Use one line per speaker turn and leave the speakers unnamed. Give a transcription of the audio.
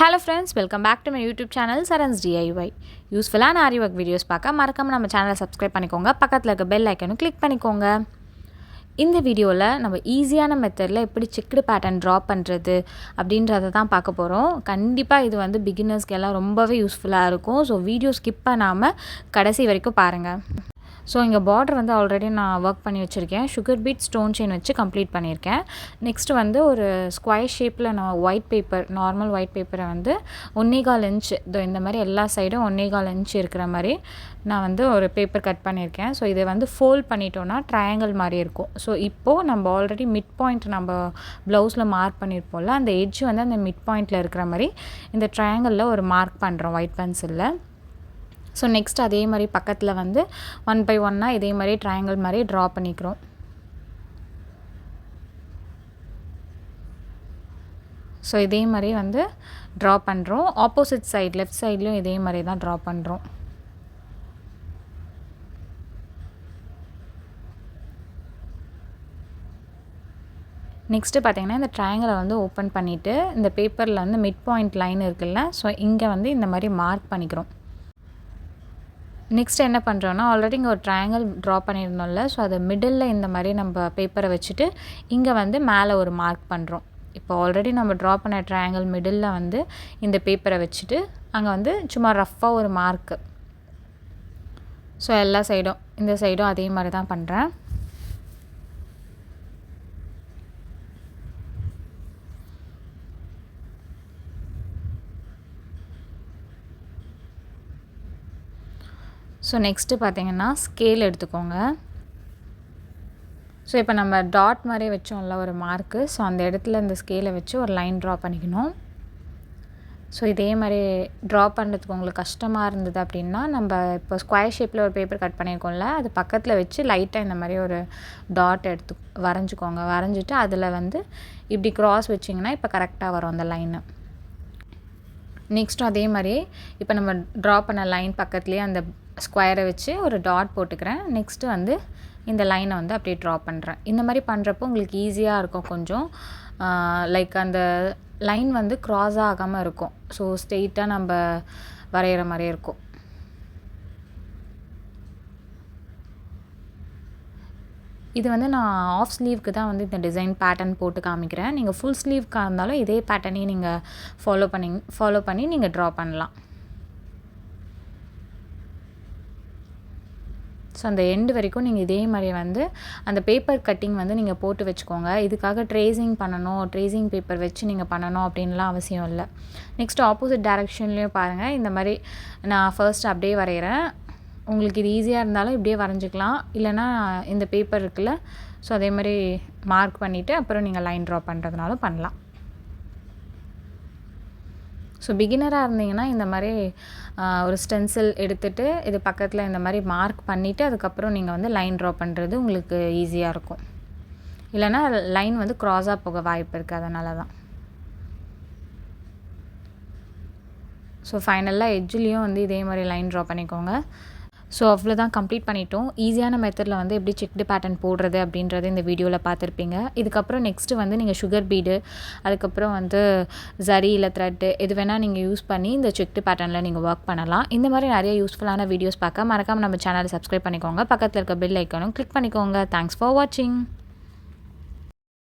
Hello friends, welcome back to my YouTube channel Saran's DIY. Useful and Aariwork videos பார்க்க மறக்காம நம்ம சேனலை subscribe பண்ணிக்கோங்க. பக்கத்துல இருக்க பெல் ஐகானை கிளிக் பண்ணிக்கோங்க. இந்த வீடியோவில் நம்ம ஈஸியான மெத்தடில் எப்படி செக்குடு பேட்டர்ன் ட்ரா பண்ணுறது அப்படின்றத தான் பார்க்க போகிறோம். கண்டிப்பாக இது வந்து பிகினர்ஸ்க்கு எல்லாம் ரொம்பவே யூஸ்ஃபுல்லாக இருக்கும். ஸோ வீடியோ ஸ்கிப் பண்ணாமல் கடைசி வரைக்கும் பாருங்கள். ஸோ இங்கே பார்டர் வந்து ஆல்ரெடி நான் ஒர்க் பண்ணி வச்சுருக்கேன். சுகர் பீட் ஸ்டோன் செயின் வச்சு கம்ப்ளீட் பண்ணியிருக்கேன். நெக்ஸ்ட்டு வந்து ஒரு ஸ்கொயர் ஷேப்பில் நான் ஒயிட் பேப்பர், நார்மல் ஒயிட் பேப்பரை வந்து 1.25 இன்ச் இந்த மாதிரி எல்லா சைடும் 1.25 இன்ச் இருக்கிற மாதிரி நான் வந்து ஒரு பேப்பர் கட் பண்ணியிருக்கேன். ஸோ இதை வந்து ஃபோல்ட் பண்ணிட்டோன்னா ட்ரையாங்கிள் மாதிரி இருக்கும். ஸோ இப்போது நம்ம ஆல்ரெடி மிட் பாயிண்ட் நம்ம ப்ளவுஸில் மார்க் பண்ணியிருப்போம்ல, அந்த எட்ஜ் வந்து அந்த மிட் பாயிண்டில் இருக்கிற மாதிரி இந்த ட்ரையாங்கிளில் ஒரு மார்க் பண்ணுறோம் ஒயிட் பென்சிலில். ஸோ நெக்ஸ்ட் அதே மாதிரி பக்கத்தில் வந்து 1 by 1 இதே மாதிரி ட்ரையாங்கிள் மாதிரி ட்ரா பண்ணிக்கிறோம். ஸோ இதே மாதிரி வந்து ட்ரா பண்ணுறோம். ஆப்போசிட் சைட் லெஃப்ட் சைட்லேயும் இதே மாதிரி தான் ட்ரா பண்ணுறோம். நெக்ஸ்ட்டு பார்த்திங்கன்னா இந்த ட்ரையாங்கிளை வந்து ஓப்பன் பண்ணிவிட்டு இந்த பேப்பரில் வந்து மிட் பாயிண்ட் லைன் இருக்குல்ல, ஸோ இங்கே வந்து இந்த மாதிரி மார்க் பண்ணிக்கிறோம். நெக்ஸ்ட் என்ன பண்ணுறோன்னா, ஆல்ரெடி இங்கே ஒரு ட்ரையாங்கிள் ட்ரா பண்ணியிருந்தோம்ல, ஸோ அதை மிடில் இந்த மாதிரி நம்ம பேப்பரை வச்சுட்டு இங்கே வந்து மேலே ஒரு மார்க் பண்ணுறோம். இப்போ ஆல்ரெடி நம்ம ட்ரா பண்ண ட்ரையாங்கிள் மிடில் வந்து இந்த பேப்பரை வச்சுட்டு அங்கே வந்து சும்மா ரஃப்பாக ஒரு மார்க்கு. ஸோ எல்லா சைடும் இந்த சைடும் அதே மாதிரி தான் பண்ணுறேன். ஸோ நெக்ஸ்ட்டு பார்த்திங்கன்னா ஸ்கேல் எடுத்துக்கோங்க. ஸோ இப்போ நம்ம டாட் மாதிரி வச்சோம்ல ஒரு மார்க்கு, ஸோ அந்த இடத்துல இந்த ஸ்கேலை வச்சு ஒரு லைன் ட்ரா பண்ணிக்கணும். ஸோ இதே மாதிரி ட்ரா பண்ணுறதுக்கு உங்களுக்கு கஷ்டமாக இருந்தது அப்படின்னா, நம்ம இப்போ ஸ்கொயர் ஷேப்பில் ஒரு பேப்பர் கட் பண்ணியிருக்கோம்ல, அது பக்கத்தில் வச்சு லைட்டாக இந்த மாதிரி ஒரு டாட் எடுத்து வரைஞ்சிக்கோங்க. வரைஞ்சிட்டு அதில் வந்து இப்படி க்ராஸ் வச்சிங்கன்னா இப்போ கரெக்டாக வரும் அந்த லைனு. நெக்ஸ்ட்டும் அதே மாதிரி இப்போ நம்ம ட்ரா பண்ண லைன் பக்கத்துலேயே அந்த ஸ்கொயரை வச்சு ஒரு டாட் போட்டுக்கிறேன். நெக்ஸ்ட்டு வந்து இந்த லைனை வந்து அப்படியே ட்ரா பண்ணுறேன். இந்த மாதிரி பண்ணுறப்போ உங்களுக்கு ஈஸியாக இருக்கும். கொஞ்சம் லைக் அந்த லைன் வந்து க்ராஸ் ஆகாமல் இருக்கும். ஸோ ஸ்ட்ரெயிட்டாக நம்ம வரைகிற மாதிரியே இருக்கும். இது வந்து நான் ஆஃப் ஸ்லீவ்க்கு தான் வந்து இந்த டிசைன் பேட்டர்ன் போட்டு காமிக்கிறேன். நீங்கள் ஃபுல் ஸ்லீவ்க்காக இருந்தாலும் இதே பேட்டர்னையும் நீங்கள் ஃபாலோ பண்ணி நீங்கள் ட்ரா பண்ணலாம். ஸோ அந்த எண்டு வரைக்கும் நீங்கள் இதே மாதிரி வந்து அந்த பேப்பர் கட்டிங் வந்து நீங்கள் போட்டு வச்சுக்கோங்க. இதுக்காக ட்ரேசிங் பண்ணணும், ட்ரேசிங் பேப்பர் வச்சு நீங்கள் பண்ணணும் அப்படின்லாம் அவசியம் இல்லை. நெக்ஸ்ட் ஆப்போசிட் டைரெக்ஷன்லேயும் பாருங்கள். இந்த மாதிரி நான் ஃபர்ஸ்ட் அப்படியே வரைகிறேன். உங்களுக்கு இது ஈஸியாக இருந்தாலும் இப்படியே வரைஞ்சிக்கலாம், இல்லைனா இந்த பேப்பர் இருக்குல்ல, ஸோ அதே மாதிரி மார்க் பண்ணிவிட்டு அப்புறம் நீங்கள் லைன் ட்ரா பண்ணுறதுனாலும் பண்ணலாம். ஸோ பிகினராக இருந்தீங்கன்னா இந்த மாதிரி ஒரு ஸ்டென்சில் எடுத்துகிட்டு இது பக்கத்தில் இந்த மாதிரி மார்க் பண்ணிவிட்டு அதுக்கப்புறம் நீங்கள் வந்து லைன் ட்ரா பண்ணுறது உங்களுக்கு ஈஸியாக இருக்கும். இல்லைனா லைன் வந்து க்ராஸாக போக வாய்ப்பு இருக்குது, அதனால தான். ஸோ ஃபைனலாக எட்ஜ்லேயும் வந்து இதே மாதிரி லைன் ட்ரா பண்ணிக்கோங்க. ஸோ அவ்வளோதான், கம்ப்ளீட் பண்ணிட்டோம். ஈஸியான மெத்தடில் வந்து எப்படி செக்டு பேட்டர்ன் போடுறது அப்படின்றது இந்த வீடியோவில் பார்த்துருப்பீங்க. இதுக்கப்புறம் நெக்ஸ்ட்டு வந்து நீங்கள் சுகர் பீடு, அதுக்கப்புறம் வந்து ஜரி இல்லை த்ரெட்டு எது வேணால் நீங்கள் யூஸ் பண்ணி இந்த செக்டு பேட்டர்னில் நீங்கள் ஒர்க் பண்ணலாம். இந்த மாதிரி நிறைய யூஸ்ஃபுல்லான வீடியோஸ் பார்க்க மறக்காமல் நம்ம சேனலை சப்ஸ்கிரைப் பண்ணிக்கோங்க. பக்கத்தில் இருக்க பெல் ஐக்கானும் கிளிக் பண்ணிக்கோங்க. தேங்க்ஸ் ஃபார் வாட்சிங்.